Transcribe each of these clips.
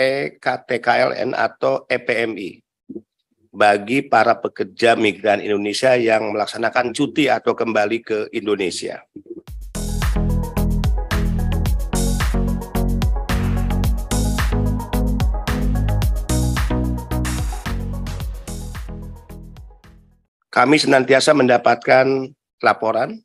EKTKLN atau EPMI bagi para pekerja migran Indonesia yang melaksanakan cuti atau kembali ke Indonesia. Kami senantiasa mendapatkan laporan,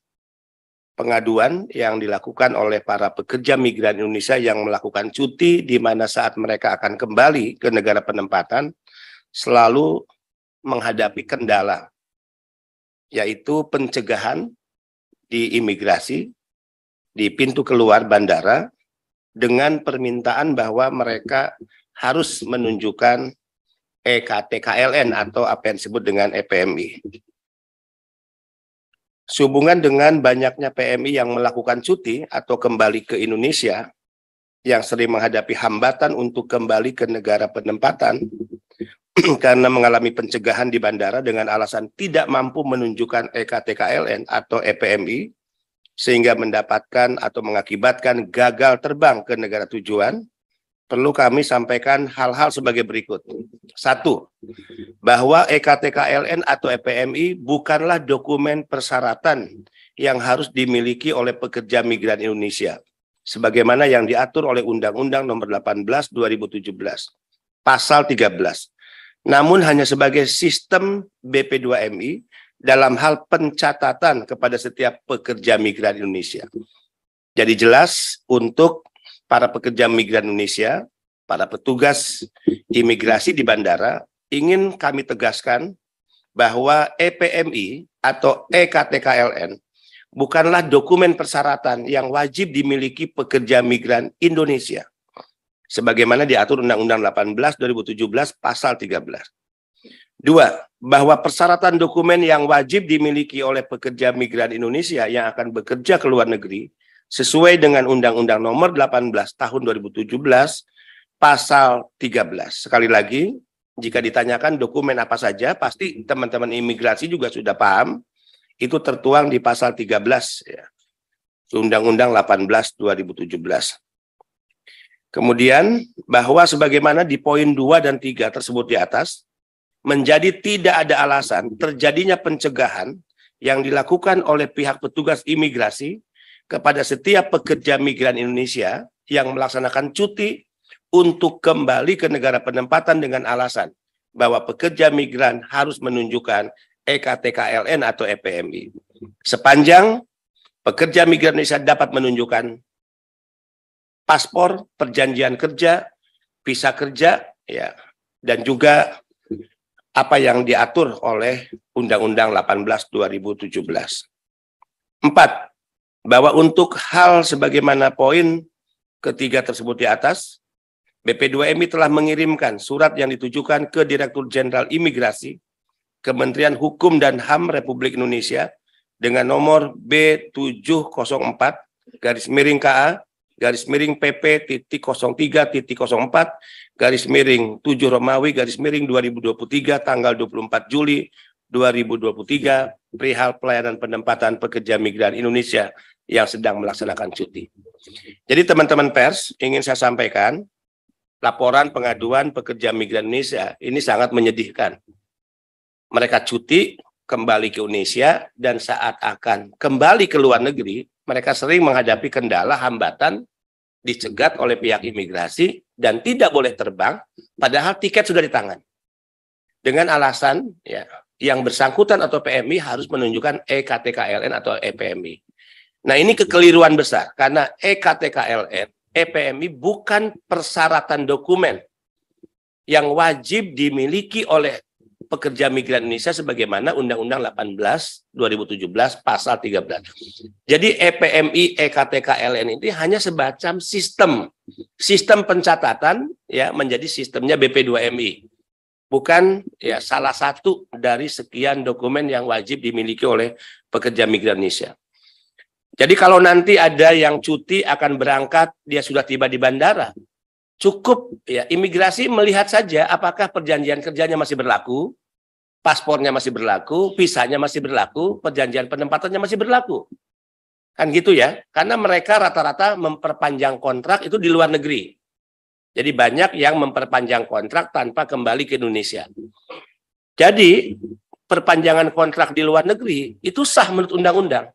pengaduan yang dilakukan oleh para pekerja migran Indonesia yang melakukan cuti di mana saat mereka akan kembali ke negara penempatan selalu menghadapi kendala, yaitu pencegahan di imigrasi, di pintu keluar bandara, dengan permintaan bahwa mereka harus menunjukkan EKTKLN atau apa yang disebut dengan EPMI. Sehubungan dengan banyaknya PMI yang melakukan cuti atau kembali ke Indonesia, yang sering menghadapi hambatan untuk kembali ke negara penempatan karena mengalami pencegahan di bandara dengan alasan tidak mampu menunjukkan EKTKLN atau EPMI, sehingga mendapatkan atau mengakibatkan gagal terbang ke negara tujuan, perlu kami sampaikan hal-hal sebagai berikut. 1. Bahwa EKTKLN atau EPMI bukanlah dokumen persyaratan yang harus dimiliki oleh pekerja migran Indonesia, sebagaimana yang diatur oleh Undang-Undang Nomor 18 2017, Pasal 13. Namun hanya sebagai sistem BP2MI dalam hal pencatatan kepada setiap pekerja migran Indonesia. Jadi jelas untuk para pekerja migran Indonesia, para petugas imigrasi di bandara, ingin kami tegaskan bahwa EPMI atau EKTKLN bukanlah dokumen persyaratan yang wajib dimiliki pekerja migran Indonesia, sebagaimana diatur Undang-Undang 18 2017 Pasal 13. 2. Bahwa persyaratan dokumen yang wajib dimiliki oleh pekerja migran Indonesia yang akan bekerja ke luar negeri sesuai dengan Undang-Undang Nomor 18 Tahun 2017 Pasal 13. Sekali lagi, jika ditanyakan dokumen apa saja, pasti teman-teman imigrasi juga sudah paham. Itu tertuang di Pasal 13 ya, Undang-Undang 18 2017. Kemudian bahwa sebagaimana di poin 2 dan 3 tersebut di atas, menjadi tidak ada alasan terjadinya pencegahan yang dilakukan oleh pihak petugas imigrasi kepada setiap pekerja migran Indonesia yang melaksanakan cuti untuk kembali ke negara penempatan dengan alasan bahwa pekerja migran harus menunjukkan EKTKLN atau EPMI. Sepanjang pekerja migran Indonesia dapat menunjukkan paspor, perjanjian kerja, visa kerja, ya, dan juga apa yang diatur oleh Undang-Undang 18 2017. 4. Bahwa untuk hal sebagaimana poin ketiga tersebut di atas, BP2MI telah mengirimkan surat yang ditujukan ke Direktur Jenderal Imigrasi, Kementerian Hukum dan HAM Republik Indonesia dengan nomor B7/PP-03-03.04/7 tanggal 24 Juli 2023 perihal pelayanan penempatan pekerja migran Indonesia yang sedang melaksanakan cuti. Jadi teman-teman pers, ingin saya sampaikan, laporan pengaduan pekerja migran Indonesia ini sangat menyedihkan. Mereka cuti, kembali ke Indonesia, dan saat akan kembali ke luar negeri, mereka sering menghadapi kendala, hambatan, dicegat oleh pihak imigrasi, dan tidak boleh terbang, padahal tiket sudah di tangan. Dengan alasan, ya, yang bersangkutan atau PMI harus menunjukkan EKTKLN atau EPMI. Nah, ini kekeliruan besar, karena EKTKLN, EPMI bukan persyaratan dokumen yang wajib dimiliki oleh pekerja migran Indonesia sebagaimana Undang-Undang 18 2017 Pasal 13. Jadi EPMI, EKTKLN ini hanya semacam sistem pencatatan ya menjadi sistemnya BP2MI. Bukan ya salah satu dari sekian dokumen yang wajib dimiliki oleh pekerja migran Indonesia. Jadi kalau nanti ada yang cuti akan berangkat, dia sudah tiba di bandara, cukup ya imigrasi melihat saja apakah perjanjian kerjanya masih berlaku, paspornya masih berlaku, visanya masih berlaku, perjanjian penempatannya masih berlaku. Kan gitu ya, karena mereka rata-rata memperpanjang kontrak itu di luar negeri. Jadi banyak yang memperpanjang kontrak tanpa kembali ke Indonesia. Jadi perpanjangan kontrak di luar negeri itu sah menurut undang-undang.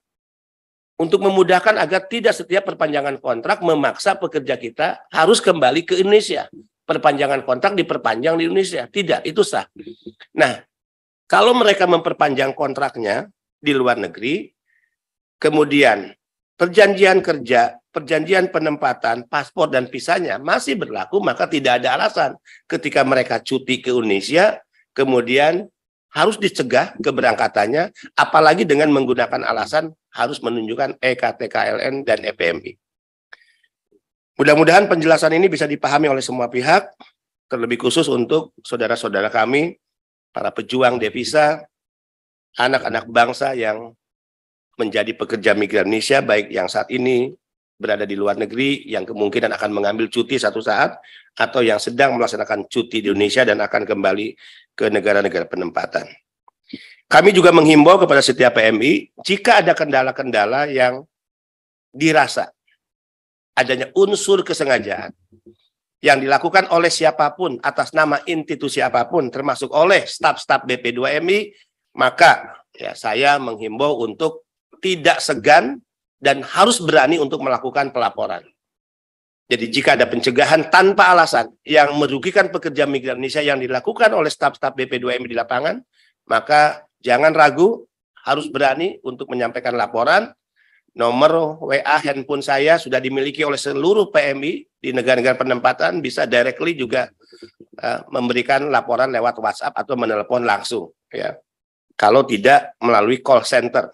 Untuk memudahkan agar tidak setiap perpanjangan kontrak memaksa pekerja kita harus kembali ke Indonesia. Perpanjangan kontrak diperpanjang di Indonesia. Tidak, itu sah. Nah, kalau mereka memperpanjang kontraknya di luar negeri, kemudian perjanjian kerja, perjanjian penempatan, paspor dan visanya masih berlaku, maka tidak ada alasan ketika mereka cuti ke Indonesia, kemudian harus dicegah keberangkatannya, apalagi dengan menggunakan alasan harus menunjukkan EKTKLN dan EPMI. Mudah-mudahan penjelasan ini bisa dipahami oleh semua pihak, terlebih khusus untuk saudara-saudara kami, para pejuang devisa, anak-anak bangsa yang menjadi pekerja migran Indonesia, baik yang saat ini berada di luar negeri, yang kemungkinan akan mengambil cuti satu saat, atau yang sedang melaksanakan cuti di Indonesia dan akan kembali ke negara-negara penempatan. Kami juga menghimbau kepada setiap PMI, jika ada kendala-kendala yang dirasa adanya unsur kesengajaan yang dilakukan oleh siapapun atas nama institusi apapun, termasuk oleh staf-staf BP2MI, maka ya saya menghimbau untuk tidak segan dan harus berani untuk melakukan pelaporan. Jadi jika ada pencegahan tanpa alasan yang merugikan pekerja migran Indonesia yang dilakukan oleh staf-staf BP2MI di lapangan, maka jangan ragu, harus berani untuk menyampaikan laporan. Nomor WA handphone saya sudah dimiliki oleh seluruh PMI di negara-negara penempatan, bisa directly juga memberikan laporan lewat WhatsApp atau menelepon langsung, ya. Kalau tidak melalui call center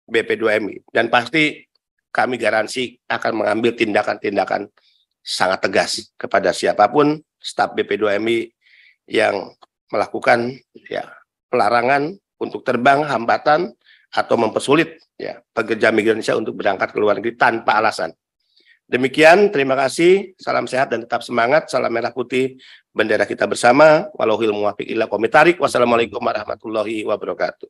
BP2MI, dan pasti kami garansi akan mengambil tindakan-tindakan sangat tegas kepada siapapun staf BP2MI yang melakukan ya pelarangan untuk terbang, hambatan atau mempersulit ya pekerja migran Indonesia untuk berangkat ke luar negeri tanpa alasan. Demikian, terima kasih, salam sehat dan tetap semangat, salam merah putih, bendera kita bersama, walauhil muwafiq ila qomitarik, wassalamualaikum warahmatullahi wabarakatuh.